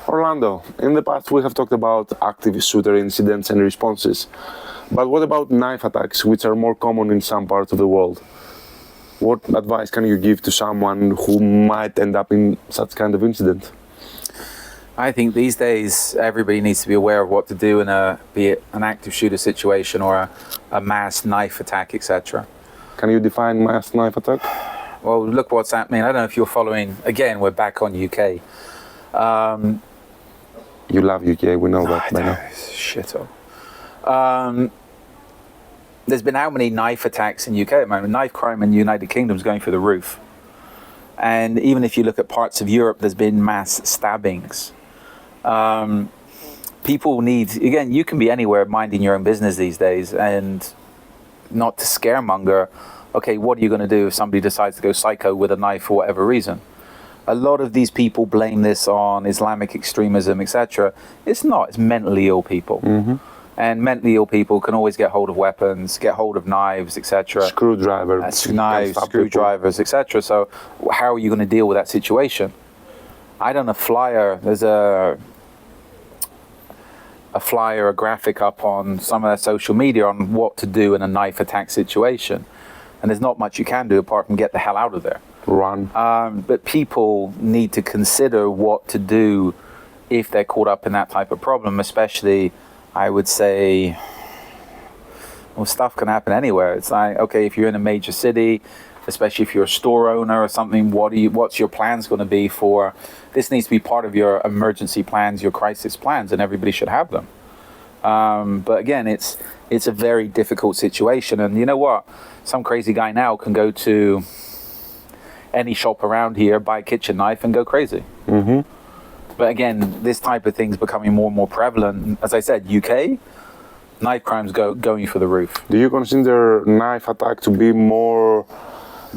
Orlando, in the past we have talked about active shooter incidents and responses, but what about knife attacks, which are more common in some parts of the world? What advice can you give to someone who might end up in such kind of incident? I think these days everybody needs to be aware of what to do in be it an active shooter situation or a mass knife attack, etc. Can you define mass knife attack? Well, look what's happening. I don't know if you're following. Again, we're back on UK. You love UK, we know that by now. Shit up. There's been how many knife attacks in UK at the moment? Knife crime in the United Kingdom is going through the roof. And even if you look at parts of Europe, there's been mass stabbings. People need, again, you can be anywhere minding your own business these days, and not to scaremonger. Okay, what are you going to do if somebody decides to go psycho with a knife for whatever reason? A lot of these people blame this on Islamic extremism, etc. It's not. It's mentally ill people. Mm-hmm. And mentally ill people can always get hold of weapons, get hold of knives, etc. Screwdrivers. Knives, screwdrivers, etc. So how are you going to deal with that situation? I done a flyer. There's a flyer, a graphic up on some of their social media on what to do in a knife attack situation. And there's not much you can do apart from get the hell out of there. Run. But people need to consider what to do if they're caught up in that type of problem, especially, I would say, well, stuff can happen anywhere. It's like, okay, if you're in a major city, especially if you're a store owner or something, what's your plans going to be for, this needs to be part of your emergency plans, your crisis plans, and everybody should have them. But again, it's a very difficult situation. And you know what? Some crazy guy now can go to any shop around here, buy a kitchen knife and go crazy. Mm-hmm. But again, this type of thing's becoming more and more prevalent. As I said, UK, knife crimes going for the roof. Do you consider knife attack to be more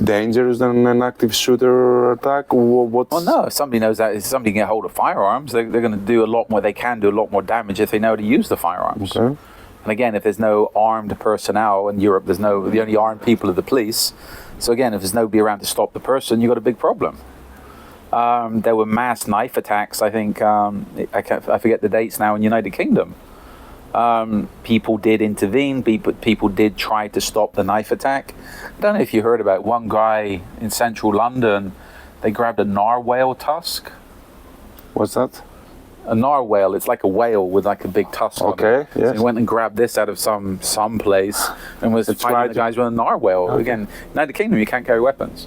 dangerous than an active shooter attack? Well, no. If somebody knows that, if somebody can get hold of firearms, they're going to do a lot more. They can do a lot more damage if they know how to use the firearms. Okay. And again, if there's no armed personnel in Europe, the only armed people are the police. So again, if there's nobody around to stop the person, you've got a big problem. There were mass knife attacks, I think, I forget the dates now, in the United Kingdom. People did intervene, people did try to stop the knife attack. I don't know if you heard about one guy in central London, they grabbed a narwhal tusk. What's that? A narwhal, it's like a whale with like a big tusk on it. Okay, yes. So he went and grabbed this out of some place and was fighting the guys with a narwhal. Okay. Again, United Kingdom, you can't carry weapons.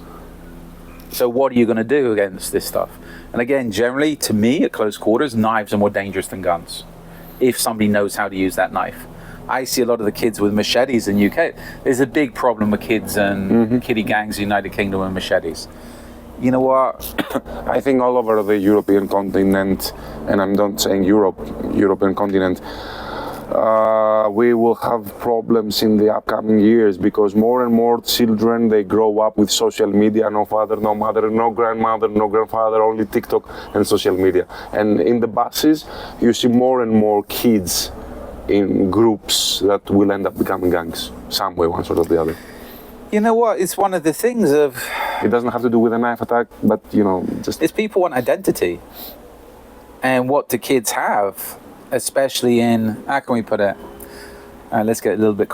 So what are you going to do against this stuff? And again, generally, to me, at close quarters, knives are more dangerous than guns, if somebody knows how to use that knife. I see a lot of the kids with machetes in UK. There's a big problem with kids and kiddie gangs in the United Kingdom with machetes. You know what? I think all over the European continent, and I'm not saying European continent, we will have problems in the upcoming years because more and more children, they grow up with social media, no father, no mother, no grandmother, no grandfather, only TikTok and social media. And in the buses, you see more and more kids in groups that will end up becoming gangs, some way, one sort or the other. You know what? It's one of the things of... It doesn't have to do with a knife attack, but, just... It's people want identity. And what do kids have, especially in... How can we put it? Let's get a little bit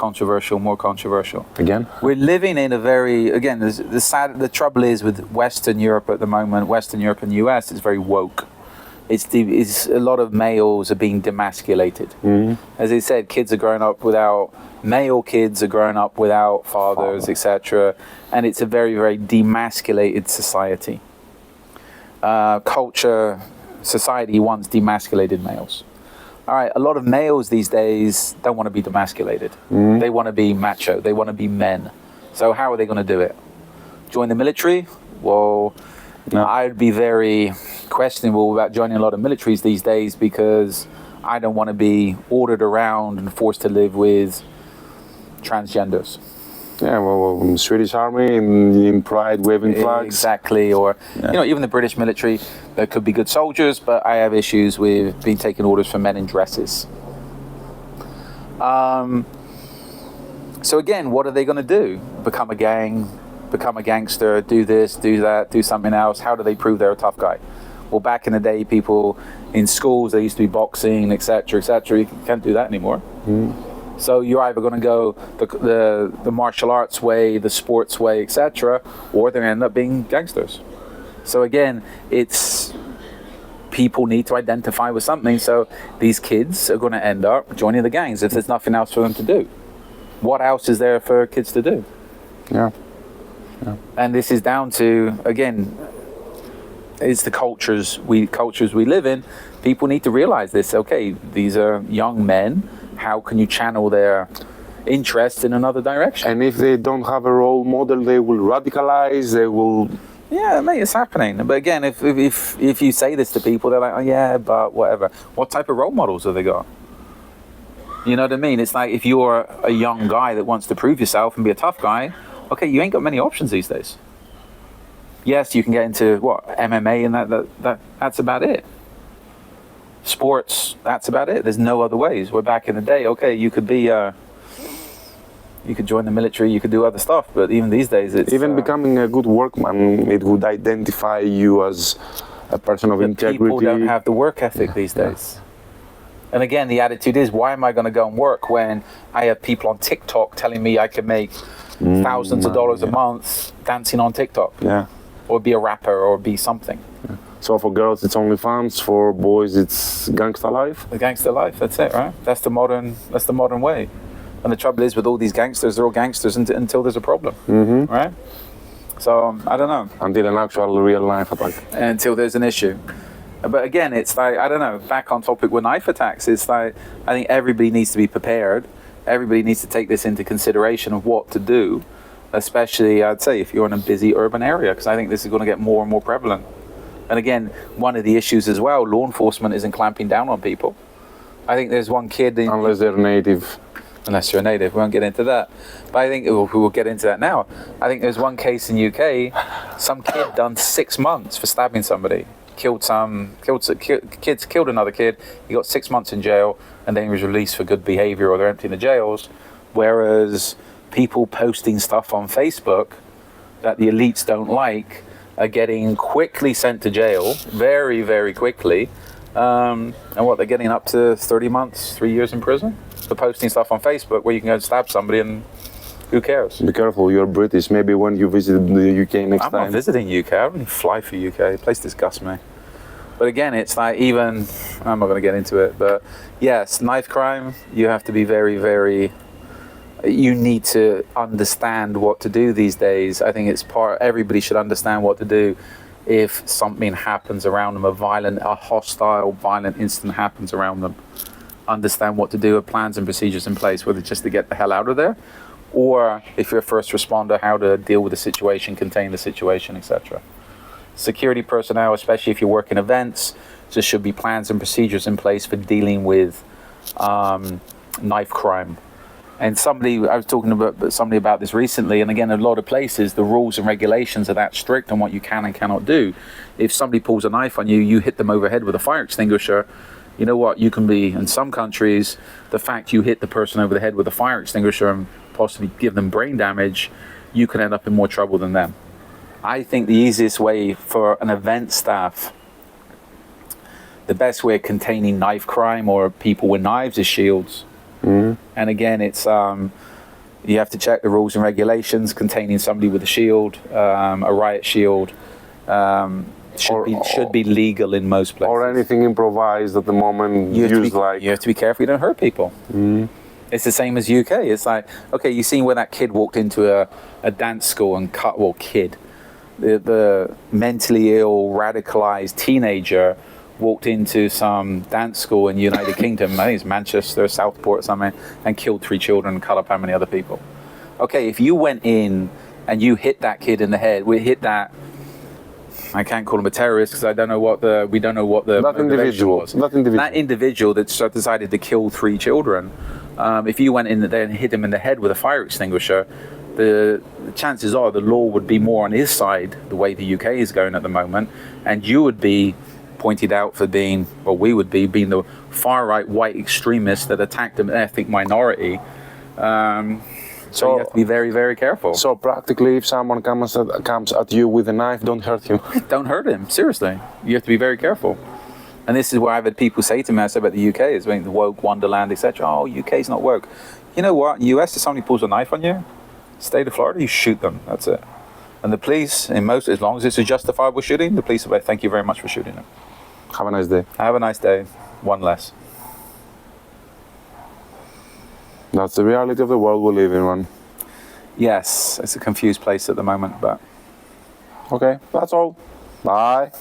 more controversial. Again? We're living in a very... Again, the trouble is with Western Europe at the moment, Western Europe and US, it's very woke. It's a lot of males are being demasculated. Mm-hmm. As I said, kids are growing up without... Male kids are growing up without fathers, etc. And it's a very, very demasculated society. Culture, society wants demasculated males. All right, a lot of males these days don't want to be demasculated. Mm-hmm. They want to be macho. They want to be men. So how are they going to do it? Join the military? Well, no. I'd be very questionable about joining a lot of militaries these days because I don't want to be ordered around and forced to live with transgenders. Yeah, well, Swedish Army in pride, waving flags. Exactly, or even the British military. There could be good soldiers, but I have issues with being taking orders from men in dresses. So again, what are they going to do? Become a gang, become a gangster, do this, do that, do something else? How do they prove they're a tough guy? Or back in the day, people in schools, they used to be boxing, etc., etc. You can't do that anymore. So you're either going to go the martial arts way, the sports way, etc., or they end up being gangsters. So again, it's people need to identify with something. So these kids are going to end up joining the gangs if there's nothing else for them to do. What else is there for kids to do? Yeah. And this is down to, again, it's the cultures we live in. People need to realize this. Okay, these are young men. How can you channel their interest in another direction? And if they don't have a role model, they will radicalize. They will. Yeah, mate, it's happening. But again, if you say this to people, they're like, oh yeah, but whatever. What type of role models have they got? You know what I mean? It's like if you're a young guy that wants to prove yourself and be a tough guy, okay, you ain't got many options these days. Yes, you can get into MMA and that's about it. Sports, that's about it. There's no other ways. Where back in the day, okay, you could be you could join the military, you could do other stuff, but even these days it's even becoming a good workman, it would identify you as a person of integrity. People don't have the work ethic these days. And again, the attitude is, why am I going to go and work when I have people on TikTok telling me I can make thousands of dollars a month dancing on TikTok? Yeah. Or be a rapper or be something. Yeah. So for girls, it's OnlyFans. For boys, it's gangster life. The gangster life, that's it, right? That's the modern way. And the trouble is with all these gangsters, they're all gangsters until there's a problem, right? So, I don't know. Until an actual real life attack. Until there's an issue. But again, it's like, I don't know, back on topic with knife attacks, it's like, I think everybody needs to be prepared. Everybody needs to take this into consideration of what to do, especially, I'd say, if you're in a busy urban area, because I think this is going to get more and more prevalent. And again, one of the issues as well, law enforcement isn't clamping down on people. I think there's one kid... Unless they're native. Unless you're a native, we won't get into that. But I think, we will get into that now. I think there's one case in UK, some kid done 6 months for stabbing somebody. Killed another kid, he got 6 months in jail, and then he was released for good behavior, or they're emptying the jails. Whereas people posting stuff on Facebook that the elites don't like are getting quickly sent to jail, very, very quickly. And what, they're getting up to 30 months, 3 years in prison for posting stuff on Facebook where you can go and stab somebody and who cares? Be careful, you're British. Maybe when you visit the UK next time. I'm not visiting UK, I wouldn't fly for UK. The place disgusts me. But again, it's like even, I'm not going to get into it, but yes, knife crime, you have to be very, very, you need to understand what to do these days. I think everybody should understand what to do if something happens around them, a hostile, violent incident happens around them. Understand what to do, with plans and procedures in place, whether just to get the hell out of there, or if you're a first responder, how to deal with the situation, contain the situation, etc. Security personnel, especially if you work in events, there should be plans and procedures in place for dealing with knife crime. And I was talking about somebody about this recently, and again, a lot of places, the rules and regulations are that strict on what you can and cannot do. If somebody pulls a knife on you, you hit them overhead with a fire extinguisher, you know what, you can be, in some countries, the fact you hit the person over the head with a fire extinguisher and possibly give them brain damage, you can end up in more trouble than them. I think the easiest way for an event staff, the best way of containing knife crime or people with knives is shields. And again, it's you have to check the rules and regulations containing somebody with a shield, a riot shield. Should be legal in most places. Or anything improvised at the moment. You have to be careful you don't hurt people. It's the same as UK. It's like, okay, you seen where that kid walked into a dance school and the mentally ill, radicalized teenager walked into some dance school in the United Kingdom, I think it's Manchester, Southport or something, and killed 3 children and cut up how many other people. Okay, if you went in and you hit that kid in the head, I can't call him a terrorist because we don't know what the individual was. That individual that decided to kill 3 children, if you went in there and hit him in the head with a fire extinguisher, the chances are the law would be more on his side, the way the UK is going at the moment, and you would be pointed out for being the far-right white extremist that attacked an ethnic minority. So you have to be very, very careful. So practically, if someone comes at you with a knife, don't hurt him. Don't hurt him. Seriously, you have to be very careful. And this is why I've had people say to me, I said about the UK, is being the woke wonderland, etc. Oh, UK's not woke. You know what? In the US, if somebody pulls a knife on you, state of Florida, you shoot them. That's it. And the police, as long as it's a justifiable shooting, the police will say, thank you very much for shooting them. Have a nice day. Have a nice day. One less. That's the reality of the world we live in, man. Yes, it's a confused place at the moment, but... Okay, that's all. Bye.